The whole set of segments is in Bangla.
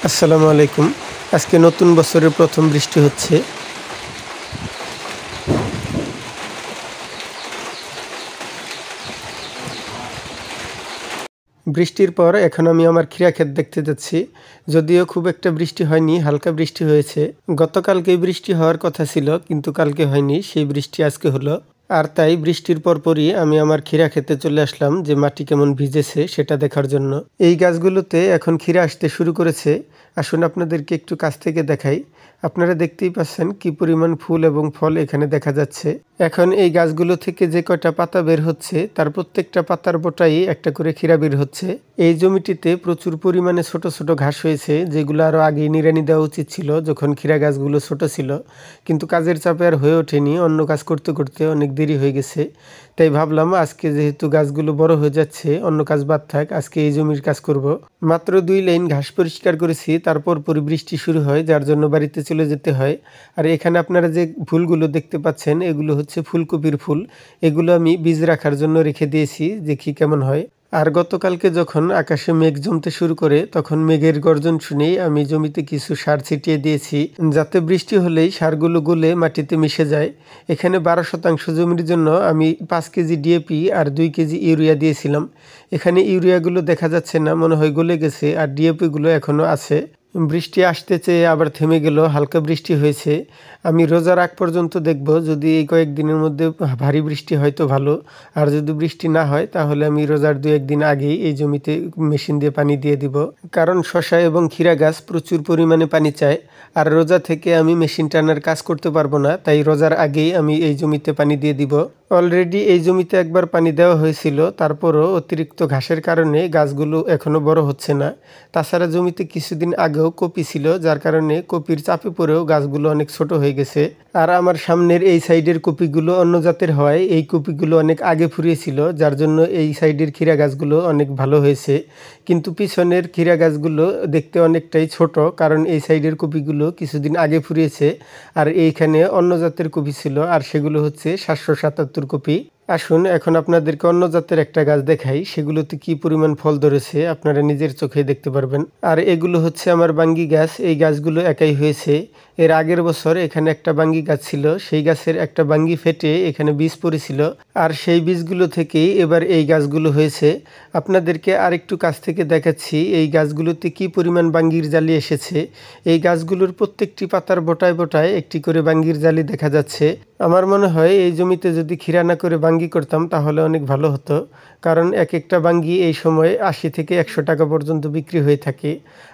আসসালামু আলাইকুম। আজকে নতুন বছরের প্রথম বৃষ্টি হচ্ছে। বৃষ্টির পর এখন আমি আমার খিরা ক্ষেত দেখতে যাচ্ছি। যদিও খুব একটা বৃষ্টি হয়নি, হালকা বৃষ্টি হয়েছে। গতকালকে বৃষ্টি হওয়ার কথা ছিল, কিন্তু কালকে হয়নি, সেই বৃষ্টি আজকে হলো। আর তাই বৃষ্টির পরপরই আমি আমার খিরা ক্ষেতে চলে আসলাম যে মাটি কেমন ভিজেছে সেটা দেখার জন্য। এই গাছগুলোতে এখন খিরা আসতে শুরু করেছে। আসুন আপনাদেরকে একটু কাছ থেকে দেখাই। আপনারা দেখতেই পাচ্ছেন কি পরিমাণ ফুল এবং ফল এখানে দেখা যাচ্ছে। এখন এই গাছগুলো থেকে যে কয়টা পাতা বের হচ্ছে তার প্রত্যেকটা পাতার বোটাই একটা করে খিরা বের হচ্ছে। এই জমিটিতে প্রচুর পরিমাণে ছোট ছোট ঘাস হয়েছে, যেগুলো আরও আগেই নিড়ানি দেওয়া উচিত ছিল যখন খিরা গাছগুলো ছোট ছিল, কিন্তু কাজের চাপে আর হয়ে ওঠেনি। অন্য কাজ করতে করতে অনেক দেরি হয়ে গেছে। তাই ভাবলাম আজকে যেহেতু গাছগুলো বড় হয়ে যাচ্ছে, অন্য কাজ বাদ থাক, আজকে এই জমির কাজ করব। মাত্র 2 লাইন ঘাস পরিষ্কার করেছি, তারপর বৃষ্টি শুরু হয়, যার জন্য বাড়িতে চলে যেতে হয়। আর এখানে আপনারা যে ফুলগুলো দেখতে পাচ্ছেন এগুলো হচ্ছে ফুলকপির ফুল। এগুলো আমি বীজ রাখার জন্য রেখে দিয়েছি, দেখি কেমন হয়। আর গতকালকে যখন আকাশে মেঘ জমতে শুরু করে তখন মেঘের গর্জন শুনেই আমি জমিতে কিছু সার ছিটিয়ে দিয়েছি, যাতে বৃষ্টি হলেই সারগুলো গলে মাটিতে মিশে যায়। এখানে 12% জমির জন্য আমি 5 কেজি ডিএপি আর 2 কেজি ইউরিয়া দিয়েছিলাম। এখানে ইউরিয়াগুলো দেখা যাচ্ছে না, মনে হয় গলে গেছে, আর ডিএপিগুলো এখনও আছে। বৃষ্টি আসতে চেয়ে আবার থেমে গেল, হালকা বৃষ্টি হয়েছে। আমি রোজার আগ পর্যন্ত দেখব, যদি এই কয়েকদিনের মধ্যে ভারী বৃষ্টি হয় তো ভালো, আর যদি বৃষ্টি না হয় তাহলে আমি রোজার 2-1 দিন আগেই এই জমিতে মেশিন দিয়ে পানি দিয়ে দিব। কারণ শসা এবং ক্ষীরা গাছ প্রচুর পরিমাণে পানি চায়, আর রোজা থেকে আমি মেশিন টানার কাজ করতে পারবো না, তাই রোজার আগেই আমি এই জমিতে পানি দিয়ে দিব। অলরেডি এই জমিতে একবার পানি দেওয়া হয়েছিল, তারপরও অতিরিক্ত ঘাসের কারণে গাছগুলো এখনও বড় হচ্ছে না। তাছাড়া জমিতে কিছুদিন আগেও কপি ছিল, যার কারণে কপির চাপে পড়েও গাছগুলো অনেক ছোট হয়ে গেছে। আর আমার সামনের এই সাইডের কপিগুলো অন্য জাতের হওয়ায় এই কপিগুলো অনেক আগে ফুরিয়েছিল, যার জন্য এই সাইডের ক্ষীরা গাছগুলো অনেক ভালো হয়েছে। কিন্তু পিছনের ক্ষীরা গাছগুলো দেখতে অনেকটাই ছোট, কারণ এই সাইডের কপিগুলো কিছুদিন আগে ফুরিয়েছে। আর এইখানে অন্য জাতের কপি ছিল, আর সেগুলো হচ্ছে 777 কপি। আসুন এখন আপনাদেরকে অন্য জাতের একটা গাছ দেখাই, সেগুলোতে কি পরিমাণ ফল ধরেছে আপনারা নিজের চোখে দেখতে পারবেন। আর এগুলো হচ্ছে আমার বাঙ্গি গাছ। এই গাছগুলো একাই হয়েছে। এর আগের বছর এখানে একটা বাঙ্গি গাছ ছিল, সেই গাছের একটা বাঙ্গি ফেটে এখানে বীজ পড়েছিল, আর সেই বীজগুলো থেকেই এবার এই গাছগুলো হয়েছে। আপনাদেরকে আরেকটু কাছ থেকে দেখাচ্ছি এই গাছগুলোতে কি পরিমাণ বাঙ্গির জালি এসেছে। এই গাছগুলোর প্রত্যেকটি পাতার বোটায় বোটায় একটি করে বাঙ্গির জালি দেখা যাচ্ছে। আমার মনে হয় এই জমিতে যদি ক্ষীরা না করে বাঙ্গি করতাম তাহলে অনেক ভালো হতো, কারণ এক একটা বাঙ্গি এই সময় 80 থেকে 100 টাকা পর্যন্ত বিক্রি হয়ে থাকে।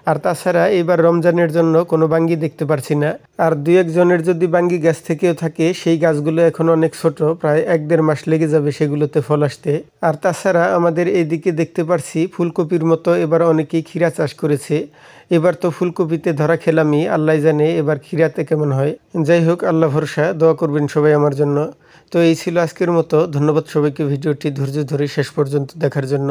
আর তাছাড়া এবার রমজানের জন্য কোনো বাঙ্গি দেখতে পারছি না। আর 2-1 জনের যদি বাঙ্গি গাছ থেকেও থাকে, সেই গাছগুলো এখন অনেক ছোট, প্রায় 1-1.5 মাস লেগে যাবে সেগুলোতে ফল আসতে। আর তাছাড়া আমাদের এইদিকে দেখতে পারছি ফুলকপির মতো এবার অনেকেই ক্ষীরা চাষ করেছে। এবার তো ফুলকপিতে ধরা খেলামই, আল্লাহ জানে এবার ক্ষীরাতে কেমন হয়। যাই হোক, আল্লাহ ভরসা, দোয়া করবেন সবাই আমার জন্য। তো এই ছিল আজকের মতো। ধন্যবাদ সবাইকে ভিডিওটি ধৈর্য ধরে শেষ পর্যন্ত দেখার জন্য।